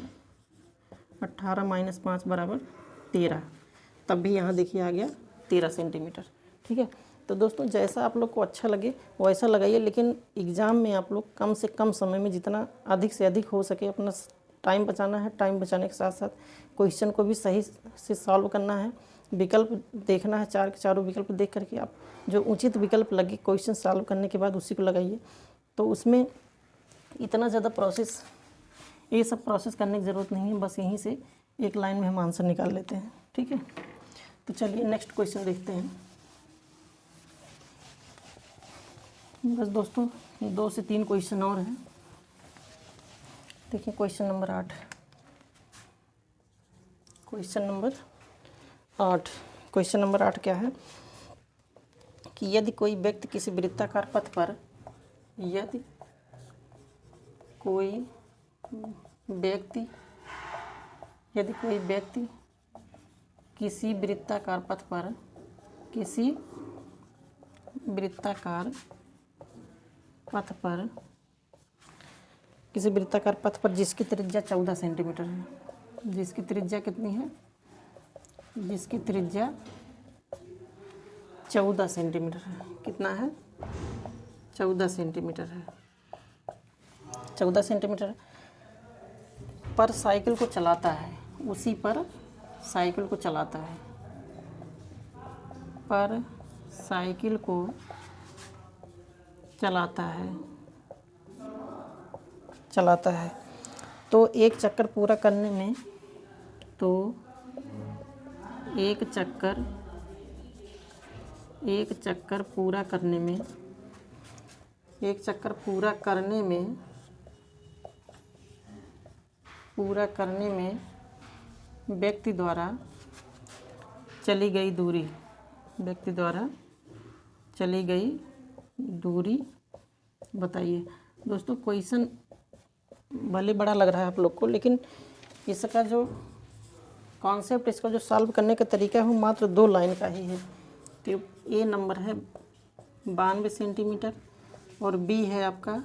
18 माइनस 5 बराबर 13। तब भी यहाँ देखिए आ गया 13 सेंटीमीटर। ठीक है, तो दोस्तों जैसा आप लोग को अच्छा लगे वैसा लगाइए, लेकिन एग्ज़ाम में आप लोग कम से कम समय में जितना अधिक से अधिक हो सके अपना टाइम बचाना है। टाइम बचाने के साथ साथ क्वेश्चन को भी सही से सॉल्व करना है, विकल्प देखना है, 4 के चारों विकल्प देख करके आप जो उचित विकल्प लगे क्वेश्चन सॉल्व करने के बाद उसी को लगाइए। तो उसमें इतना ज़्यादा प्रोसेस, ये सब प्रोसेस करने की ज़रूरत नहीं है, बस यहीं से एक लाइन में हम आंसर निकाल लेते हैं। ठीक है, तो तो चलिए नेक्स्ट क्वेश्चन देखते हैं। बस दोस्तों 2 से 3 क्वेश्चन और हैं। देखिए क्वेश्चन नंबर 8। क्वेश्चन नंबर 8 क्या है कि यदि कोई व्यक्ति किसी वृत्ताकार पथ पर किसी वृत्ताकार पथ पर जिसकी त्रिज्या 14 सेंटीमीटर है, जिसकी त्रिज्या कितनी है, जिसकी त्रिज्या 14 सेंटीमीटर है। कितना है? 14 सेंटीमीटर है। 14 सेंटीमीटर पर साइकिल को चलाता है, उसी पर साइकिल को चलाता है, पर साइकिल को चलाता है तो एक चक्कर पूरा करने में एक चक्कर पूरा करने में व्यक्ति द्वारा चली गई दूरी बताइए। दोस्तों क्वेश्चन भले बड़ा लग रहा है आप लोग को, लेकिन इसका जो कॉन्सेप्ट, इसका जो सॉल्व करने का तरीका है वो मात्र 2 लाइन का ही है। तो ए नंबर है 92 सेंटीमीटर और बी है आपका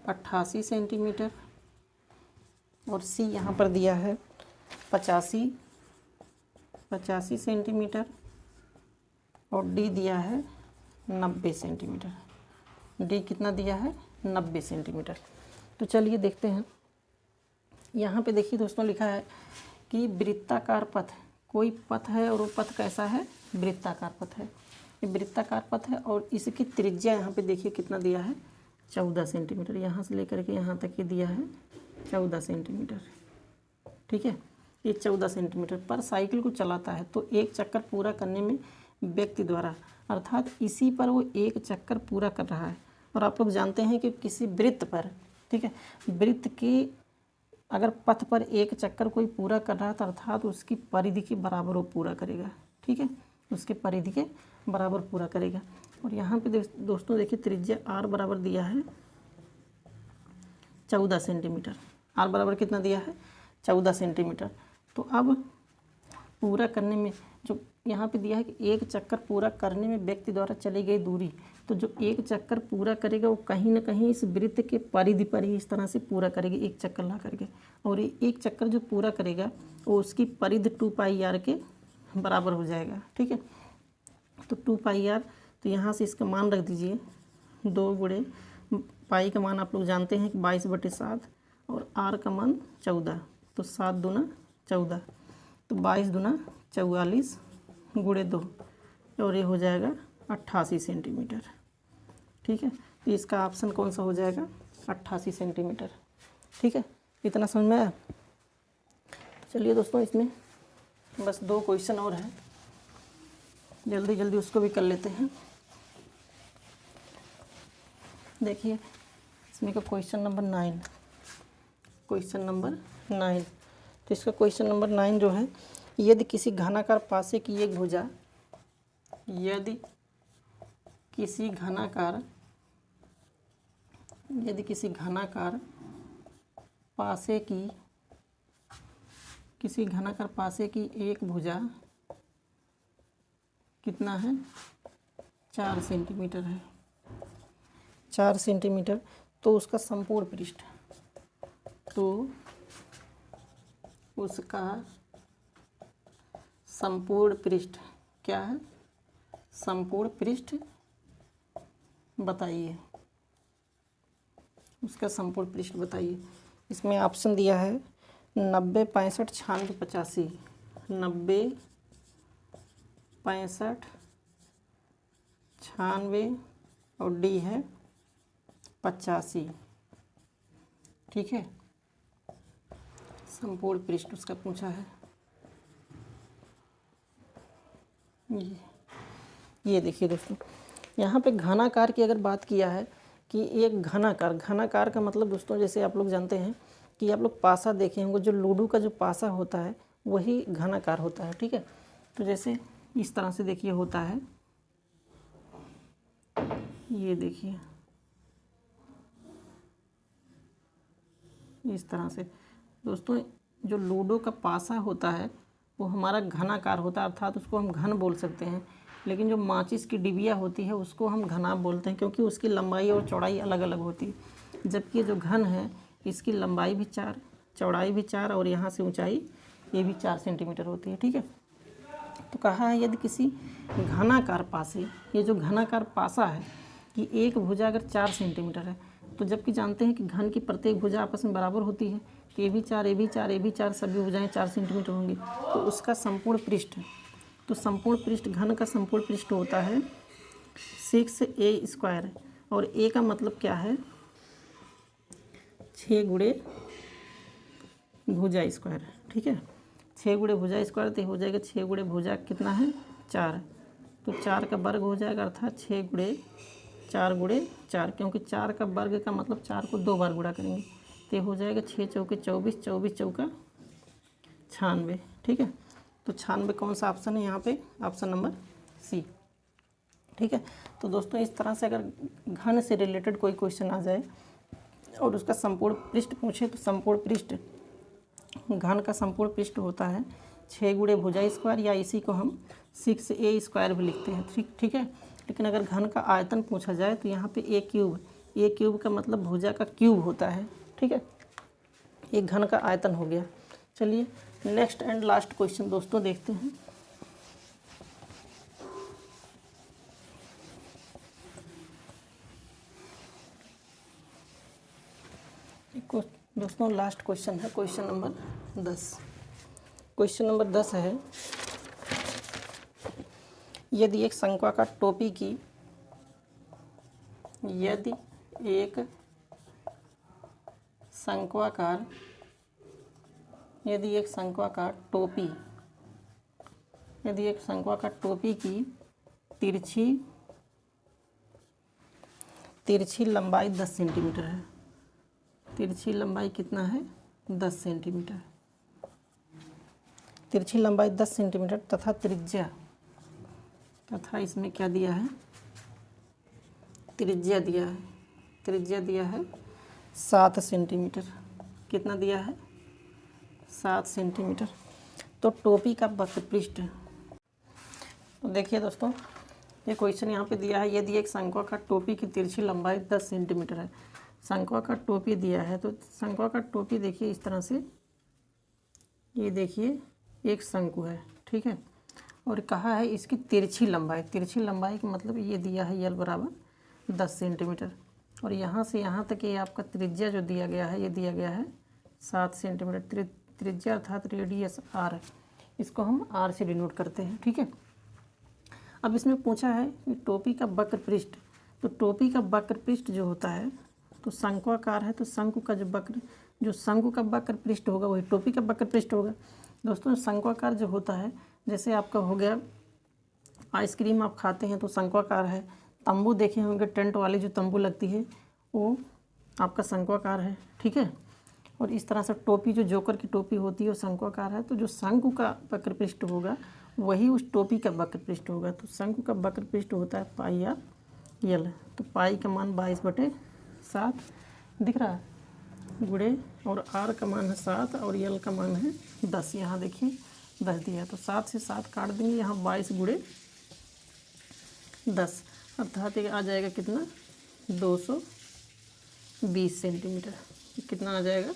88 सेंटीमीटर और सी यहाँ पर दिया है 85 सेंटीमीटर और डी दिया है 90 सेंटीमीटर। डी कितना दिया है? 90 सेंटीमीटर। तो चलिए देखते हैं। यहाँ पे देखिए दोस्तों लिखा है कि वृत्ताकार पथ, कोई पथ है और वो पथ कैसा है? वृत्ताकार पथ है। ये वृत्ताकार पथ है और इसकी त्रिज्या यहाँ पे देखिए कितना दिया है? 14 सेंटीमीटर। यहाँ से लेकर के यहाँ तक ये दिया है 14 सेंटीमीटर। ठीक है, ये 14 सेंटीमीटर पर साइकिल को चलाता है तो एक चक्कर पूरा करने में व्यक्ति द्वारा, अर्थात इसी पर वो एक चक्कर पूरा कर रहा है। और आप लोग जानते हैं कि किसी वृत्त पर, ठीक है, वृत्त की अगर पथ पर एक चक्कर कोई पूरा कर रहा है तो अर्थात उसकी परिधि के बराबर वो पूरा करेगा। ठीक है, उसके परिधि के बराबर पूरा करेगा। और यहाँ पे दोस्तों देखिए त्रिज्या आर बराबर दिया है 14 सेंटीमीटर। आर बराबर कितना दिया है? 14 सेंटीमीटर। तो अब पूरा करने में जो यहाँ पे दिया है कि एक चक्कर पूरा करने में व्यक्ति द्वारा चली गई दूरी, तो जो एक चक्कर पूरा करेगा वो कहीं ना कहीं इस वृत्त के परिधि पर ही इस तरह से पूरा करेगी एक चक्कर ला करके। और ये एक चक्कर जो पूरा करेगा वो उसकी परिधि 2πr के बराबर हो जाएगा। ठीक है, तो 2πr, तो यहाँ से इसका मान रख दीजिए 2 गुणे पाई का मान आप लोग जानते हैं कि 22/7 और आर का मान 14, तो 7 दूना 14, तो 22 दूना 44 गुणे 2 और ये हो जाएगा 88 सेंटीमीटर। ठीक है, तो इसका ऑप्शन कौन सा हो जाएगा? 88 सेंटीमीटर। ठीक है, इतना समझ में आया? चलिए दोस्तों इसमें बस 2 क्वेश्चन और हैं, जल्दी जल्दी उसको भी कर लेते हैं। देखिए इसमें का क्वेश्चन नंबर 9, क्वेश्चन नंबर 9। तो इसका क्वेश्चन नंबर 9 जो है, यदि किसी घनाकार पासे की एक भुजा, यदि किसी घनाकार पासे की एक भुजा कितना है? 4 सेंटीमीटर है। 4 सेंटीमीटर, तो उसका संपूर्ण पृष्ठ, तो उसका संपूर्ण पृष्ठ क्या है? संपूर्ण पृष्ठ बताइए, उसका संपूर्ण पृष्ठ बताइए। इसमें ऑप्शन दिया है 90, 65, 96, 85। 90, 65, 96 और डी है 85। ठीक है, संपूर्ण पृष्ठ उसका पूछा है। ये देखिए दोस्तों, यहाँ पे घनाकार की अगर बात किया है कि एक घनाकार, घनाकार का मतलब दोस्तों जैसे आप लोग जानते हैं कि आप लोग पासा देखे होंगे, जो लूडो का जो पासा होता है वही घनाकार होता है। ठीक है, तो जैसे इस तरह से देखिए होता है, ये देखिए इस तरह से दोस्तों, जो लूडो का पासा होता है वो हमारा घनाकार होता है, अर्थात उसको हम घन बोल सकते हैं। लेकिन जो माचिस की डिबिया होती है उसको हम घना बोलते हैं, क्योंकि उसकी लंबाई और चौड़ाई अलग अलग होती है। जबकि जो घन है इसकी लंबाई भी 4, चौड़ाई भी 4 और यहाँ से ऊंचाई ये भी 4 सेंटीमीटर होती है। ठीक है, तो कहा है यदि किसी घनाकार पासे, ये जो घनाकार पासा है कि एक भुजा अगर 4 सेंटीमीटर है, तो जबकि जानते हैं कि घन की प्रत्येक भुजा आपस में बराबर होती है, तो ये भी 4, ये भी 4, ये भी 4, सभी भुजाएं 4 सेंटीमीटर होंगी, तो उसका संपूर्ण पृष्ठ, तो संपूर्ण पृष्ठ, घन का संपूर्ण पृष्ठ होता है 6a²। और a का मतलब क्या है, 6 गुणे भुजा स्क्वायर। ठीक है, 6 गुणे भुजा स्क्वायर तो हो जाएगा 6 गुणे भुजा कितना है 4, तो 4 का वर्ग हो जाएगा, अर्थात 6 गुणे 4 गुणे 4, क्योंकि 4 का वर्ग का मतलब 4 को 2 बार गुणा करेंगे, तो ये हो जाएगा 6 चौके 24, 24 चौका 96। ठीक है, तो 96 कौन सा ऑप्शन है यहाँ पे, ऑप्शन नंबर सी। ठीक है, तो दोस्तों इस तरह से अगर घन से रिलेटेड कोई क्वेश्चन आ जाए और उसका संपूर्ण पृष्ठ पूछे, तो संपूर्ण पृष्ठ, घन का संपूर्ण पृष्ठ होता है 6 गुणे भुजा स्क्वायर, या इसी को हम 6a² भी लिखते हैं। ठीक है, लेकिन अगर घन का आयतन पूछा जाए तो यहाँ पे a क्यूब का मतलब भुजा का क्यूब होता है। ठीक है, एक घन का आयतन हो गया। चलिए नेक्स्ट एंड लास्ट क्वेश्चन दोस्तों देखते हैं। दोस्तों लास्ट क्वेश्चन है क्वेश्चन नंबर 10। क्वेश्चन नंबर 10 है, यदि एक शंक्वाकार टोपी की, यदि एक शंक्वाकार टोपी की तिरछी लंबाई 10 सेंटीमीटर है, तिरछी लंबाई कितना है 10 सेंटीमीटर, तिरछी लंबाई 10 सेंटीमीटर तथा त्रिज्या, तथा इसमें क्या दिया है, त्रिज्या दिया है 7 सेंटीमीटर। कितना दिया है 7 सेंटीमीटर। तो टोपी का वक्र पृष्ठ, तो देखिए दोस्तों ये क्वेश्चन यहाँ पे दिया है, यदि एक शंक्वाकार टोपी की तिरछी लंबाई 10 सेंटीमीटर है, शंक्वाकार टोपी दिया है, तो शंक्वाकार टोपी देखिए इस तरह से, ये देखिए एक शंकु है। ठीक है, और कहा है इसकी तिरछी लंबाई का मतलब ये दिया है यल बराबर 10 सेंटीमीटर, और यहाँ से यहाँ तक ये आपका त्रिज्या जो दिया गया है, ये दिया गया है 7 सेंटीमीटर। त्रिज्या अर्थात रेडियस r, इसको हम r से डिनोट करते हैं। ठीक है, अब इसमें पूछा है कि टोपी का वक्र पृष्ठ, तो टोपी का वक्र पृष्ठ जो होता है, तो शंक्वाकार है, तो शंकु का जो शंकु का वक्र पृष्ठ होगा वही टोपी का वक्र पृष्ठ होगा। दोस्तों शंक्वाकार जो होता है, जैसे आपका हो गया आइसक्रीम आप खाते हैं तो शंक्वाकार है, तंबू देखे होंगे, टेंट वाली जो तंबू लगती है वो आपका शंक्वाकार है। ठीक है, और इस तरह से टोपी, जो जोकर की टोपी होती है वो शंक्वाकार है, तो जो शंकु का वक्र पृष्ठ होगा वही उस टोपी का वक्र पृष्ठ होगा। तो शंकु का वक्र पृष्ठ होता है पाई आर यल, तो पाई का मान 22/7 दिख रहा है गुणे, और आर का मान है 7 और यल का मान है 10। यहाँ देखिए 10 दिया, तो 7 से 7 काट देंगे, यहाँ 22 गुणे 10, अर्थात ये आ जाएगा कितना 220 सेंटीमीटर। कितना आ जाएगा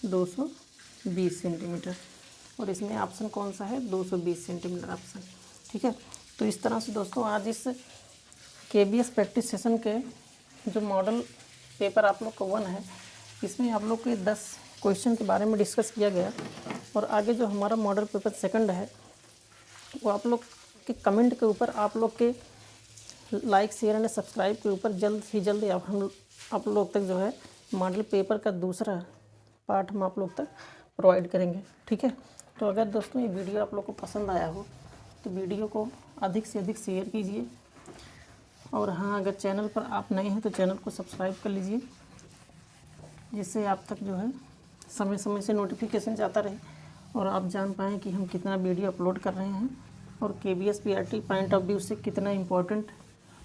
220 सेंटीमीटर, और इसमें ऑप्शन कौन सा है 220 सेंटीमीटर ऑप्शन। ठीक है, तो इस तरह से दोस्तों आज इस KBS प्रैक्टिस सेशन के जो मॉडल पेपर आप लोग का 1 है, इसमें आप लोग के 10 क्वेश्चन के बारे में डिस्कस किया गया, और आगे जो हमारा मॉडल पेपर 2 है वो आप लोग के कमेंट के ऊपर, आप लोग के लाइक शेयर एंड सब्सक्राइब के ऊपर जल्द ही जल्द आप लोग तक जो है मॉडल पेपर का दूसरा पार्ट हम आप लोग तक प्रोवाइड करेंगे। ठीक है, तो अगर दोस्तों ये वीडियो आप लोग को पसंद आया हो तो वीडियो को अधिक से अधिक शेयर कीजिए। और हाँ, अगर चैनल पर आप नए हैं तो चैनल को सब्सक्राइब कर लीजिए, जिससे आप तक जो है समय समय से नोटिफिकेशन जाता रहे और आप जान पाएँ कि हम कितना वीडियो अपलोड कर रहे हैं और KBS PRT point of view से कितना इम्पोर्टेंट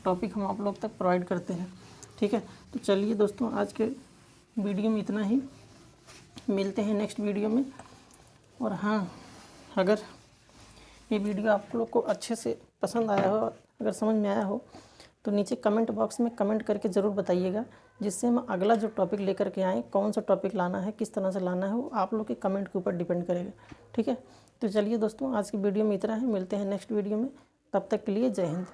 टॉपिक हम आप लोग तक प्रोवाइड करते हैं। ठीक है, तो चलिए दोस्तों, आज के वीडियो में इतना ही। मिलते हैं नेक्स्ट वीडियो में। और हाँ, अगर ये वीडियो आप लोग को अच्छे से पसंद आया हो, अगर समझ में आया हो, तो नीचे कमेंट बॉक्स में कमेंट करके ज़रूर बताइएगा, जिससे हम अगला जो टॉपिक लेकर के आएँ, कौन सा टॉपिक लाना है, किस तरह से लाना है, वो आप लोग के कमेंट के ऊपर डिपेंड करेगा। ठीक है, तो चलिए दोस्तों, आज की वीडियो में इतना है। मिलते हैं नेक्स्ट वीडियो में, तब तक के लिए जय हिंद।